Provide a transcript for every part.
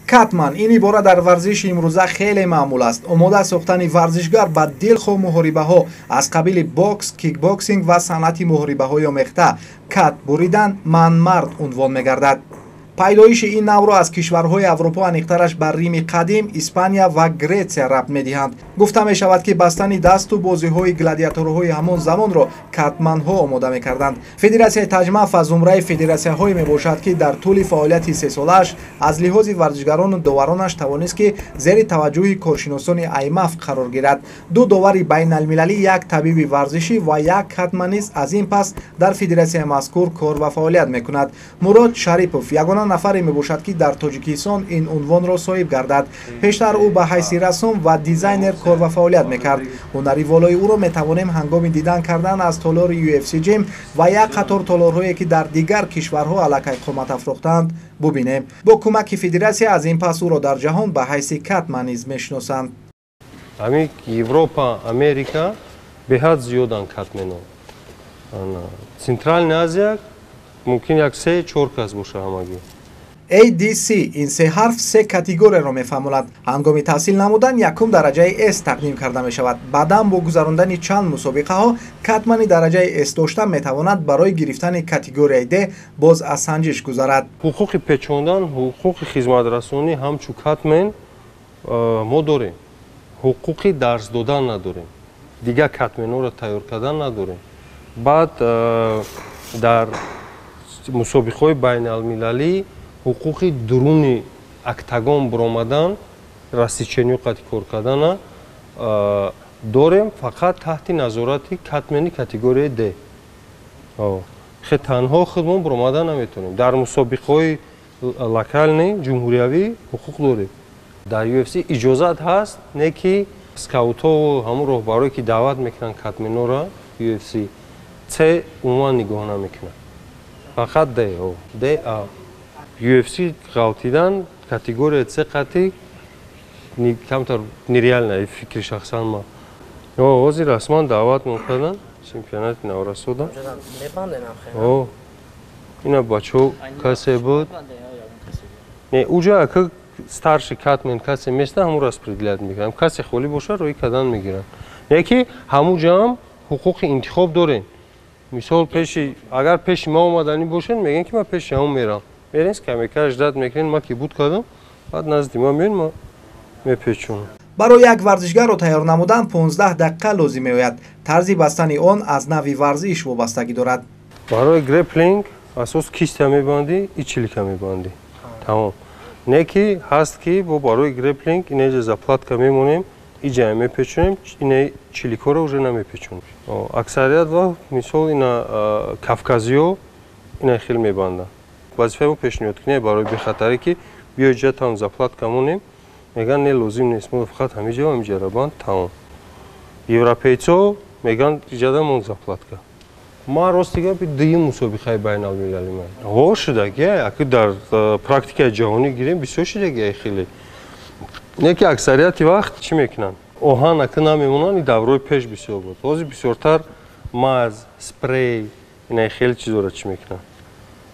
катман ин ибора дар варзиши имрӯза хеле маъмул аст. омода сохтани варзишгар ба дилхоҳ муҳорибаҳо аз қабили бокс, кикбоксинг ва санъати муҳорибаҳои омехта кат буридан манмард унвон мегардад. пайдоиши ин навъро аз кишварҳои аврупо аниқтараш ба Рими қадим, Испания ва Гретсия рабт медиҳанд. гуфта мешавад ки бастани дасту бозиҳои гладиаторҳои ҳамон замонро катманҳо омода мекарданд. федератсияи таҷмаф аз зумраи федератсияҳое мебошад ки дар тӯли фаъолияти сесолааш аз лиҳози варзишгарону доваронаш тавонист ки зери таваҷҷӯҳи коршиносони IMF қарор гирад. ду довари байналмилалӣ, як табиби варзишӣ ва як катманист аз ин пас дар федератсияи мазкур кор ва фаъолият мекунад. Мурод Шарипов ягона нафаре мебошад ки дар Тоҷикистон ин унвонро соҳиб гардад. пештар ӯ ба ҳайси рассом ва дизайнер кор ва фаъолият мекард. ҳунари волои ӯро метавонем ҳангоми дидан кардан аз толори UFC Gym ва як қатор толорҳое ки дар дигар кишварҳо аллакай қомат афрохтаанд бубинем. бо кӯмаки федератсия аз ин пас ӯро дар ҷаҳон ба ҳайси катман низ мешиносанд. ҳамин Европа, Америка беҳад зиёдан катмено. Центральная Азия мумкин як 3-4 кас боша ҳамагӣ. ADC ин се ҳарф се категорияро мефаҳмонад. ҳангоми таҳсил намудан якум дараҷаи S тақдим карда мешавад. баъдан бо гузарондани чанд мусобиқаҳо катмани дараҷаи S дошта метавонад барои гирифтани категорияи D боз аз санҷиш гузарад. ҳуқуқи печондан, ҳуқуқи хизматрасонӣ ҳамчун катмен мо дорем. ҳуқуқи дарс додан надорем. Дигар катменҳоро тайёр кардан надорем. баъд дар мусобиқаҳои байналмилалӣ ҳуқуқи дуруни октагон биромадан, рассечениё қати кор кардана дорем фақат таҳти назорати катмени категорияи D. хе танҳо худмон биромадан наметавонем. дар мусобиқаҳои локални ҷумҳуриявӣ ҳуқуқ дорем. дар UFC иҷозат ҳаст, не ки скаутҳову ҳамун роҳбарое ки даъват мекунанд катменҳоро UFC C умуман нигоҳ намекунанд. фақат D. UFC ғалтидан категория C қати камтар нереально фикри шахсан ма. ҳозир расман даъват мекардан чемпионати наврасода. ина бачаҳо касе буд. Не уҷа как старший катмен касе места ҳамун распределят мекунам. касе холи боша роҳи кардан мегирам. Яки ҳамун ҷам ҳуқуқи интихоб дорем. мисол пеши агар пеши ма омаданӣ бошед мегӯем ки ман пеши ҳамун мерам. мерем скамейка ждат мекунем ма ки буд кардам баъд назди ма меён ма мепечонам. барои як варзишгарро тайёр намудан 15 дақиқа лозим меояд. тарзи бастани он аз нави варзиш вобастагӣ дорад. барои греплинг асос кистя мебандӣ, ичилика мебандӣ. Тамом. Не ки ҳаст ки бо барои греплинг инеҷа заплатка мемонем, иҷа мепечонем, ина чиликаро уже намепечонем. аксарият вақт мисол ина кавказиё ина хел мебанданд. вазифаи мо пешниҳод кунем барои бехатарӣ ки биё иҷа там заплатка монем, меган не лозим нест, мо фақат ҳамиҷа ва ҳамиҷа рабанд тамом. европейцо меган иҷада мон заплатка. ман рости гапи дуюм мусобиқаи байналмилалӣ ҳо шудаги аки дар практикаи ҷаҳонӣ гирем бисёр шудаги хеле. Не ки аксарияти вақт чӣ мекунанд? оҳан ака намемонанд, даврои пеш бисёр буд. ҳозир бисёртар маз, спрей, ина хеле чизора чӣ мекунанд.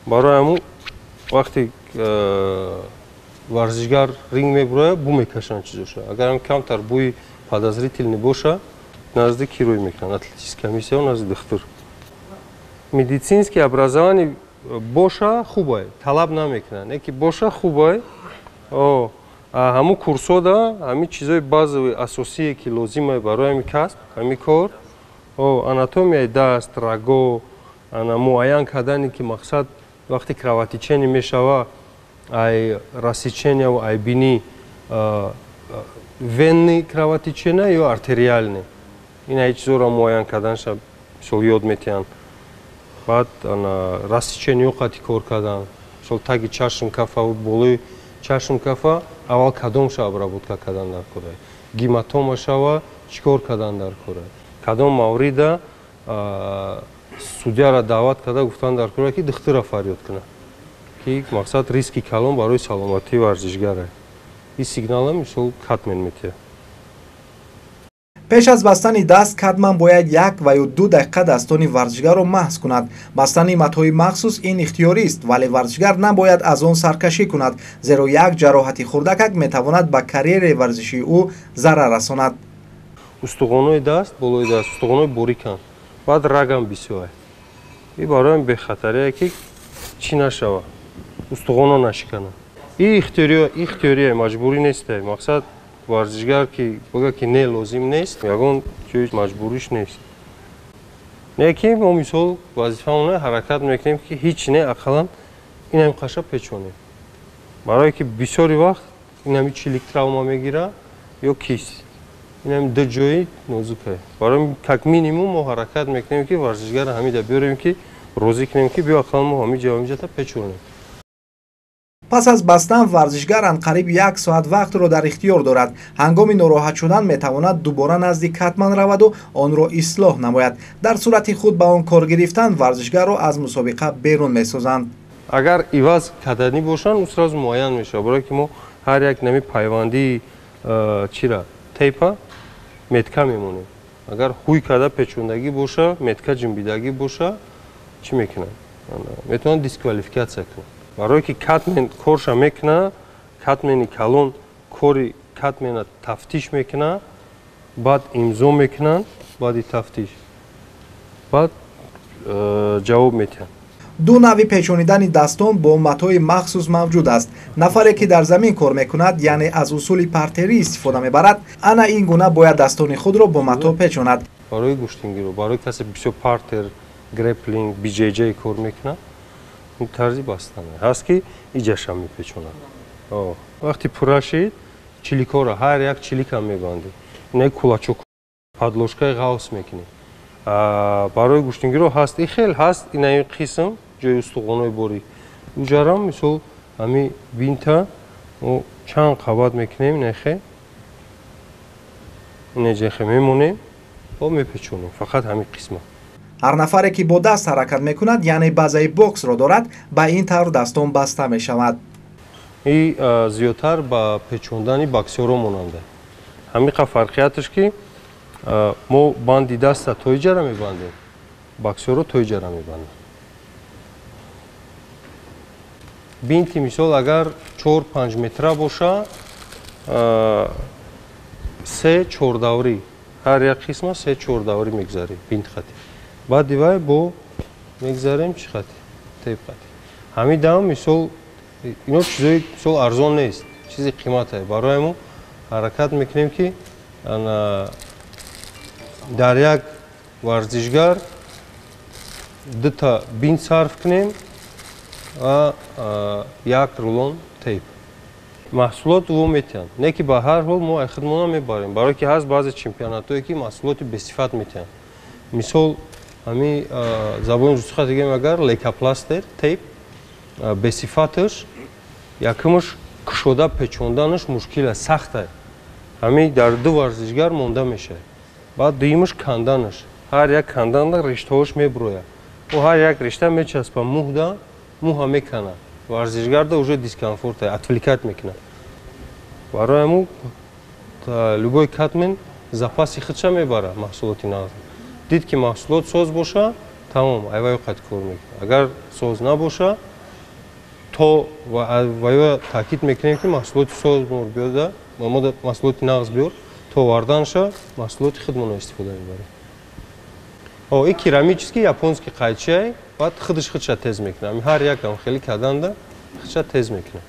барои ҳамун вақти варзишгар ринг мебурояд бумекашанд чизоша. агар камтар бӯи подозрительный боша, назди ки рӯй мекунанд? Атлетическая комиссия назди духтур. медицинские образование боша хубай, талаб намекунанд. Не ки боша хубай, ҳамун курсода ҳамин чизои базовии асосие ки лозимае барои ҳамин касб, ҳамин кор, анатомияи даст, раго, муайян кардане ки мақсад вақти кровотечение мешава, ай рассеченияву айбини венни кровотечение ё артериальне. ина ҳеҷ чизоро муайян карданша мисол ёд метиҳанд. баъд рассечениё қати кор кардан, мисол таги чашм кафа болои чашм кафа аввал кадомша обработка кардан дар кора, гематома шава чӣ кор кардан дар кора, кадом маврида судяро даъват карда гуфтан дар кора ки духтура фарёд кунад ки мақсад риски калон барои саломатии варзишгара. ин сигнала мисол катмен метиҳад. пеш аз бастани даст катман бояд 1 ва ё 2 дақиқадастони варзишгарро маҳз кунад. Бастани матои махсус ин ихтиёрист, вале варзишгар набояд аз он саркашӣ кунад, зеро як ҷароҳати хурдакак метавонад ба карьераи варзишии ӯ зарар расонад. устухонои даст, болои даст, устухонои бориканд, баъд рагам бисёяд. И барои бехатарие ки чӣ нашава, устухоно нашиканад. И ихтиёрие маҷбурӣ нест. Мақсад варзишгар ки бага ки не лозим нест, ягон чиз маҷбуриш нест. Не ки мо мисол вазифамона ҳаракат мекунем ки ҳеҷ не ақаллан инам қаша печонем. Барое ки бисёри вақт инами чилик травма мегира ё кист. Инам ду ҷои нозука. Барои как минимум мо ҳаракат мекунем ки варзишгара ҳамида биёрем ки розӣ кунем ки биё ақаллан мо ҳамиҷата печонем. пас аз бастан варзишгар анқариб 1 соат вақтро дар ихтиёр дорад. ҳангоми нороҳат шудан метавонад дубора назди катман раваду онро ислоҳ намояд. дар сурати худ ба он кор гирифтан варзишгарро аз мусобиқа берун месозанд. Агар иваз каданӣ бошанд, сразу муайян мешавад. Барое ки мо ҳар як нами пайвандии чира тейпа метка мемонем. Агар ҳуй када печондагӣ боша, метка ҷинбидагӣ боша, чӣ мекунад? Метавонад дисквалификатсия кунад. барое ки катмен корша мекуна, катмени калон кори катмена тафтиш мекуна, баъд имзо мекунанд, баъди тафтиш, баъд ҷавоб метиҳанд. ду нави печонидани дастон бо матои махсус мавҷуд аст. нафаре ки дар замин кор мекунад, яъне аз усули партерӣ истифода мебарад, ана ин гуна бояддастони худро бо мато печонад. барои гӯштингиро, барои касе бисёр партер, греплинг, биҷеҷей кор мекунад, ин тарзи бастан ҳаст ки иҷаша мепечонад. вақти пурра шид, чиликҳоро ҳар як чиликам мебандем. Инаи кулачок падложкаи ғавс мекунем. барои гӯштингиро ҳаст, и хел ҳаст инаи қисм ҷои устухонои борик. уҷарам мисол ҳами бинта мо чанд қабат мекунем, нехе инеҷехе мемонем ва мепечонем фақат ҳамин қисма. ҳар нафаре ки бо даст ҳаракат мекунад, яъне базаи боксро дорад, ба ин тавр дастон баста мешавад. И зиёдтар ба печондани боксёро монанда. ҳамиқа фарқияташ ки мо банди даста то иҷара мебандем, боксёро то иҷара мебандем. бинти мисол агар 4-5 метра боша, 3-4 даврӣ, ҳар як қисма 3-4 даврӣ мегзарем бинт хати. баъди вай бо мегзарем чӣ хати? Тейп хати. ҳамин дам мисол ино чизои мисол арзон нест, чизи қимате. барои мо ҳаракат мекунем ки дар як варзишгар дута бинт сарф кунем ва як рулон тейп. маҳсулот во метиҳанд. Не ки ба ҳар ҳол мо хидмона мебарем, барое ки ҳаст баъзе чемпионатое ки маҳсулоти бесифат метиҳанд. мисол ҳами забони русиха дигем агар лекопластер тейп бесифаташ якумаш кушода печонданаш мушкила сахта. ҳами дар ду варзишгар монда мешавад. баъд дуюмаш канданаш. ҳар як канданда риштаҳош мебурояд. ӯ ҳар як риштаҳ мечаспад муҳда, муҳа меканад. варзишгарда уже дискомфорт отвлекать мекунад. барои мо любой катмен запаси худша мебарад маҳсулоти нағз. дид ки маҳсулот соз боша, тамом айваё қайд кор мекунад. агар соз набоша, то вайо таъкид мекунем ки маҳсулоти соз биёда, маҳсулоти нағз биёр, то варданша маҳсулоти худмона истифода мебарем. и керамический японский қайчиай, баъд худаш худша тез мекунад. ҳар якам хеле каданда худша тез мекунад.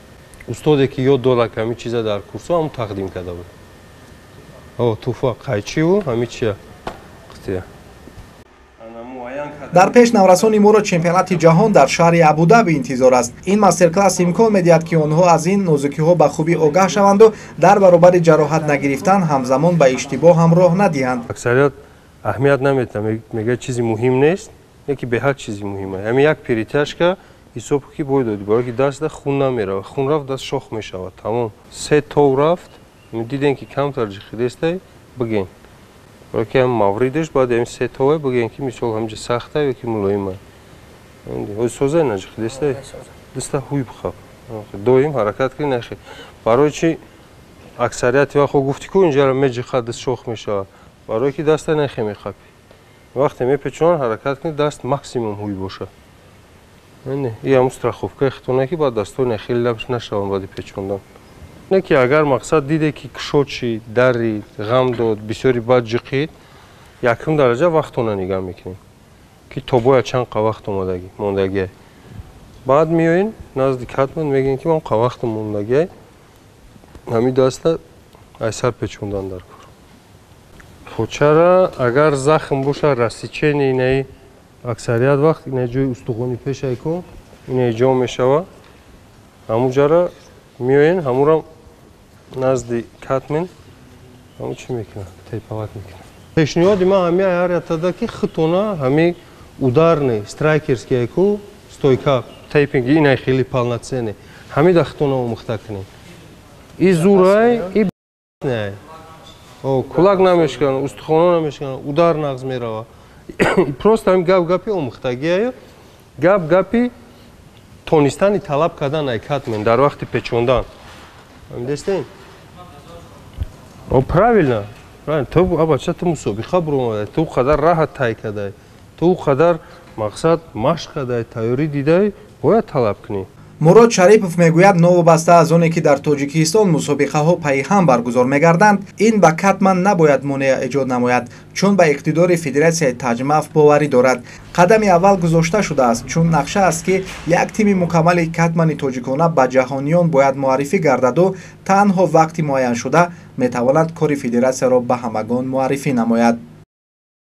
устоде ки ёд додак ҳамин чиза дар курсо ҳам тақдим карда буд. туфа қайчиву ҳамин чия қития. дар пеш наврасони моро чемпионати ҷаҳон дар шаҳри абудаби интизор аст. ин мастер-класс имкон медиҳад ки онҳо аз ин нозукиҳо ба хубӣ огаҳ шаванду дар баробари ҷароҳат нагирифтан ҳамзамон ба иштибоҳ ҳам роҳ надиҳанд. аксарият аҳамият намедиҳанд, мегӯяд чизи муҳим нест, яки беҳад чизи муҳим аст. ҳамин як перитяшка ҳисоб ки бой додӣ, барое ки дастда хун намеравад. хун рафт даст шох мешавад. тамом 3 тов рафт, дидем ки камтар ҷихидестай бигем. барое ки ҳам мавридаш баъд ҳамин 3 товай бигем ки мисол ҳамҷа сахтай ёки мулоимай. созай наҷихидестай даста ҳуй бихаб. доим ҳаракат кунӣ нахе. барои чи аксарияти вақт гуфти ку инҷара меҷиха даст шох мешавад. барое ки даста нехе мехапӣ. Вақте мепечонад ҳаракат кунед, даст максимум ҳуй боша. ин ҳамун страховкаи хитона ки ба дастҳо нехел нашаванд баъди печондан. Не ки агар мақсад диде ки кушод шид, дарид, ғам дод, бисёри бад ҷиқид, якум дараҷа вақтона нигаҳ мекунем ки то бояд чанд қавақт мондагия. Баъд меоин назди катман мегӯем ки ман қавақтам мондагия, ҳамин даста айсар печондан дар кор. Почара агар захм боша рассечени инаи аксарият вақт инаи ҷои устухони пешай кун, инаи ҷо мешава. Ҳамун ҷара меоин, ҳамунро назди катмен ҳамун чӣ мекунад? Тайпават мекунад. Пешниҳоди ман ҳамин ҳарятада ки хитона ҳамин ударни страйкерские ку стойка тайпинги инаи хели полноценне. Ҳамин да хитона омӯхта кунем. И зурай, и не. Кулак намешканад, устухона намешканад, удар нағз мерава. Просто ҳамин гап-гапи омӯхтагиаю, гап-гапи тонистани талаб кардан ай катмен дар вақти печондан. Дестем? Правильно. То абача ту мусобиқа буромадай, ту қадар раҳат тай кадай, ту қадар мақсад машқ кадай, тайёрӣ дидай, бояд талаб кунӣ. Мурод Шарипов мегӯяд новобаста аз оне ки дар Тоҷикистон мусобиқаҳо пайҳам баргузор мегарданд, ин ба катман набояд монеъ эҷод намояд, чун ба иқтидори Федератсияи таҷмаф боварӣ дорад. Қадами аввал гузошта шудааст, чун нақша аст ки як тими мукаммали катмани тоҷикона ба ҷаҳониён бояд муаррифӣ гардаду танҳо вақти муайяншуда метавонад кори федератсияро ба ҳамагон муаррифӣ намояд.